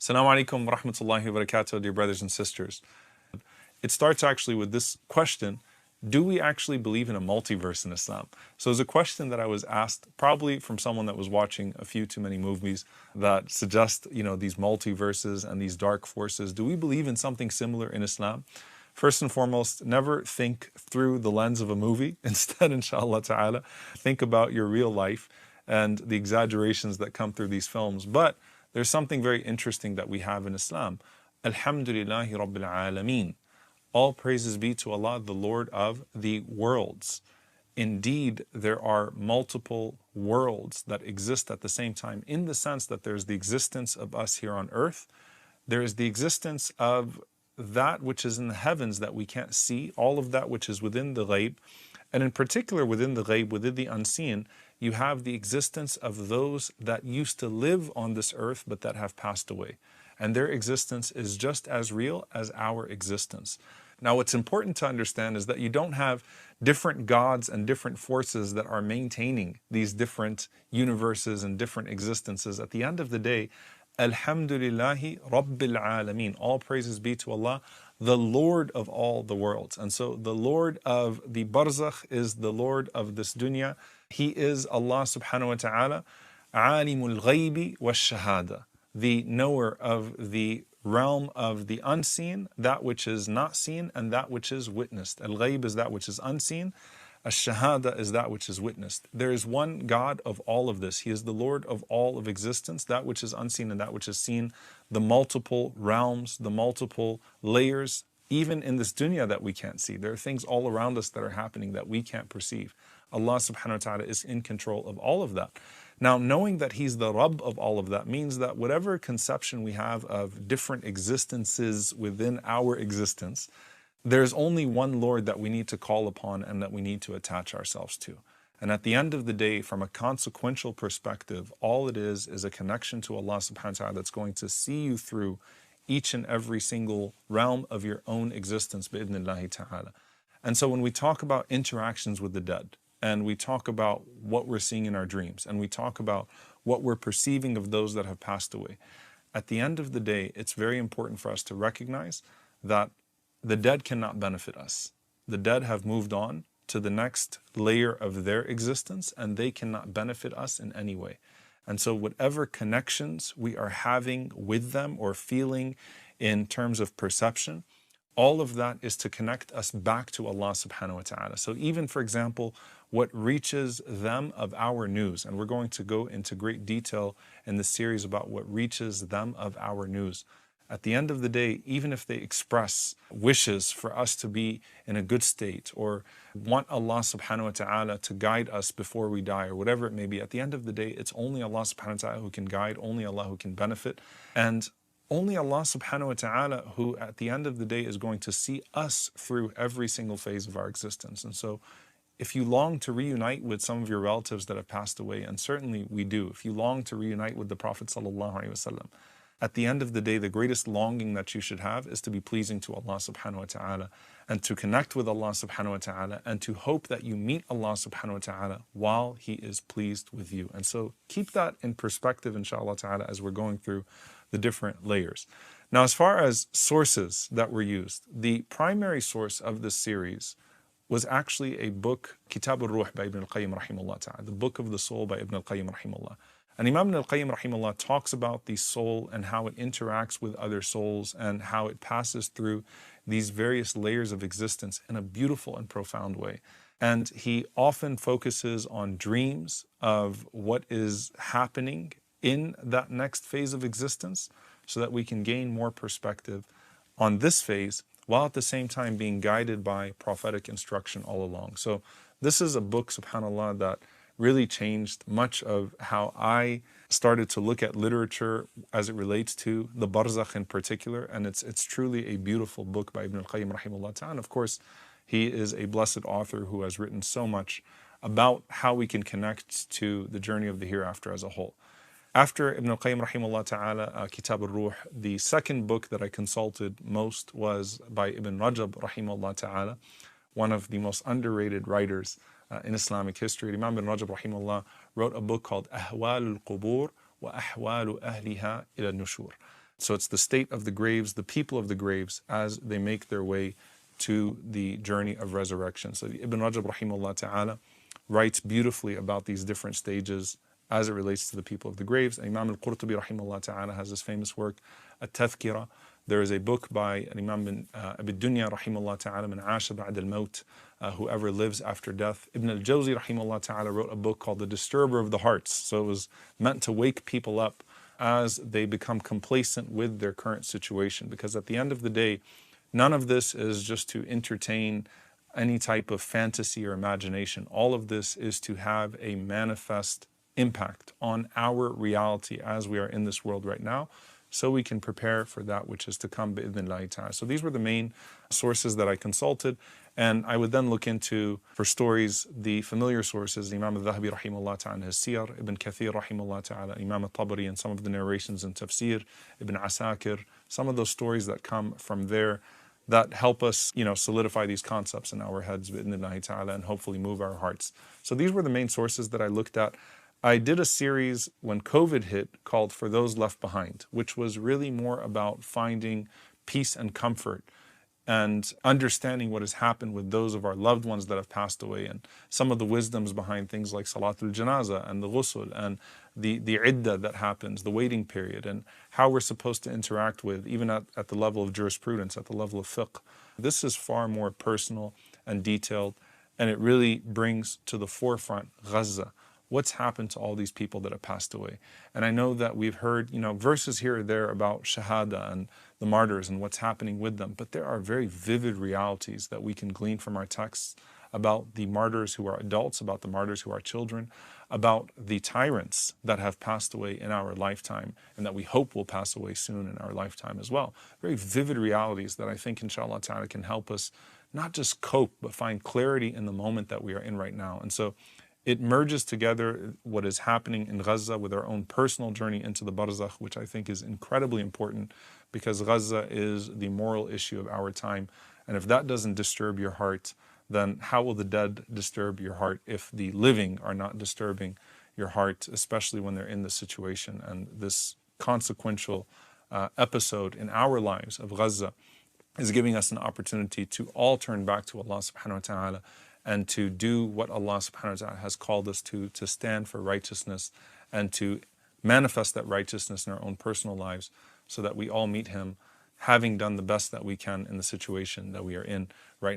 Assalamu alaikum wa rahmatullahi wa barakatuh, dear brothers and sisters. It starts actually with this question: do we actually believe in a multiverse in Islam? So it's a question that I was asked probably from someone that was watching a few too many movies that suggest, these multiverses and these dark forces. Do we believe in something similar in Islam? First and foremost, never think through the lens of a movie. Instead, inshallah ta'ala, think about your real life and the exaggerations that come through these films. But there's something very interesting that we have in Islam. Alhamdulillahi Rabbil Alameen. All praises be to Allah, the Lord of the worlds. Indeed, there are multiple worlds that exist at the same time, in the sense that there's the existence of us here on earth. There is the existence of that which is in the heavens that we can't see, all of that which is within the ghaib. And in particular, within the ghaib, within the unseen, you have the existence of those that used to live on this earth but that have passed away. And their existence is just as real as our existence. Now, what's important to understand is that you don't have different gods and different forces that are maintaining these different universes and different existences. At the end of the day, Alhamdulillahi Rabbil Alameen. All praises be to Allah, the Lord of all the worlds. And so the Lord of the barzakh is the Lord of this dunya. He is Allah subhanahu wa ta'ala, Alimul Ghaybi wa Shahada, the knower of the realm of the unseen, that which is not seen and that which is witnessed. Al-Ghayb is that which is unseen. Ash-Shahada is that which is witnessed. There is one God of all of this. He is the Lord of all of existence, that which is unseen and that which is seen, the multiple realms, the multiple layers, even in this dunya that we can't see. There are things all around us that are happening that we can't perceive. Allah subhanahu wa ta'ala is in control of all of that. Now, knowing that He's the Rabb of all of that means that whatever conception we have of different existences within our existence, there's only one Lord that we need to call upon and that we need to attach ourselves to. And at the end of the day, from a consequential perspective, all it is a connection to Allah subhanahu wa ta'ala that's going to see you through each and every single realm of your own existence, bi'idhnillahi ta'ala. And so when we talk about interactions with the dead, and we talk about what we're seeing in our dreams, and we talk about what we're perceiving of those that have passed away, at the end of the day, it's very important for us to recognize that the dead cannot benefit us. The dead have moved on to the next layer of their existence, and they cannot benefit us in any way. And so whatever connections we are having with them or feeling in terms of perception, all of that is to connect us back to Allah subhanahu wa ta'ala. So even, for example, what reaches them of our news, and we're going to go into great detail in this series about what reaches them of our news. At the end of the day, even if they express wishes for us to be in a good state or want Allah subhanahu wa ta'ala to guide us before we die or whatever it may be, at the end of the day, it's only Allah subhanahu wa ta'ala who can guide, only Allah who can benefit, and only Allah subhanahu wa ta'ala who at the end of the day is going to see us through every single phase of our existence. And so if you long to reunite with some of your relatives that have passed away, and certainly we do, if you long to reunite with the Prophet sallallahu alaihi wasallam, at the end of the day, the greatest longing that you should have is to be pleasing to Allah subhanahu wa ta'ala and to connect with Allah subhanahu wa ta'ala and to hope that you meet Allah subhanahu wa ta'ala while He is pleased with you. And so keep that in perspective, inshallah ta'ala, as we're going through the different layers. Now, as far as sources that were used, the primary source of this series was actually a book, Kitab al-Ruh by Ibn al-Qayyim rahimahullah ta'ala, the book of the soul by Ibn al-Qayyim rahimahullah. And Imam Ibn al-Qayyim rahimahullah talks about the soul and how it interacts with other souls and how it passes through these various layers of existence in a beautiful and profound way. And he often focuses on dreams of what is happening in that next phase of existence so that we can gain more perspective on this phase while at the same time being guided by prophetic instruction all along. So this is a book, subhanAllah, that really changed much of how I started to look at literature as it relates to the barzakh in particular. And it's truly a beautiful book by Ibn al-Qayyim rahimahullah ta'ala. And of course, he is a blessed author who has written so much about how we can connect to the journey of the hereafter as a whole. After Ibn al-Qayyim rahimahullah ta'ala, Kitab al-Ruh, the second book that I consulted most was by Ibn Rajab rahimahullah ta'ala, one of the most underrated writers in Islamic history. Imam Ibn Rajab rahimahullah wrote a book called Ahwal al-Qubur wa Ahwal ahliha ila nushur. So it's the state of the graves, the people of the graves, as they make their way to the journey of resurrection. So Ibn Rajab rahimahullah ta'ala writes beautifully about these different stages as it relates to the people of the graves. Imam al-Qurtubi rahimahullah ta'ala has this famous work, At-Tadhkira. There is a book by Imam Abi Dunya rahimahullah ta'ala, Man Asha Ba'd al-Maut, whoever lives after death. Ibn al-Jawzi rahimahullah ta'ala wrote a book called The Disturber of the Hearts. So it was meant to wake people up as they become complacent with their current situation. Because at the end of the day, none of this is just to entertain any type of fantasy or imagination. All of this is to have a manifest impact on our reality as we are in this world right now, so we can prepare for that which is to come bi'idhnillahi ta'ala. So these were the main sources that I consulted, and I would then look into, for stories, the familiar sources, Imam al-Dhahabi rahimahullah ta'ala, his Siyar, Ibn Kathir rahimahullah ta'ala, Imam al-Tabari, and some of the narrations in Tafsir, Ibn Asakir, some of those stories that come from there that help us, solidify these concepts in our heads, bi'idhnillahi ta'ala, and hopefully move our hearts. So these were the main sources that I looked at. I did a series when COVID hit called For Those Left Behind, which was really more about finding peace and comfort and understanding what has happened with those of our loved ones that have passed away, and some of the wisdoms behind things like Salatul Janaza and the Ghusl and the iddah that happens, the waiting period, and how we're supposed to interact with, even at the level of jurisprudence, at the level of fiqh. This is far more personal and detailed, and it really brings to the forefront Gaza. What's happened to all these people that have passed away? And I know that we've heard, verses here or there about Shahada and the martyrs and what's happening with them, but there are very vivid realities that we can glean from our texts about the martyrs who are adults, about the martyrs who are children, about the tyrants that have passed away in our lifetime and that we hope will pass away soon in our lifetime as well. Very vivid realities that I think, inshallah ta'ala, can help us not just cope, but find clarity in the moment that we are in right now. And so it merges together what is happening in Gaza with our own personal journey into the barzakh, which I think is incredibly important, because Gaza is the moral issue of our time. And if that doesn't disturb your heart, then how will the dead disturb your heart if the living are not disturbing your heart, especially when they're in this situation? And this consequential episode in our lives of Gaza is giving us an opportunity to all turn back to Allah subhanahu wa ta'ala and to do what Allah subhanahu wa ta'ala has called us to stand for righteousness and to manifest that righteousness in our own personal lives, so that we all meet Him having done the best that we can in the situation that we are in right now.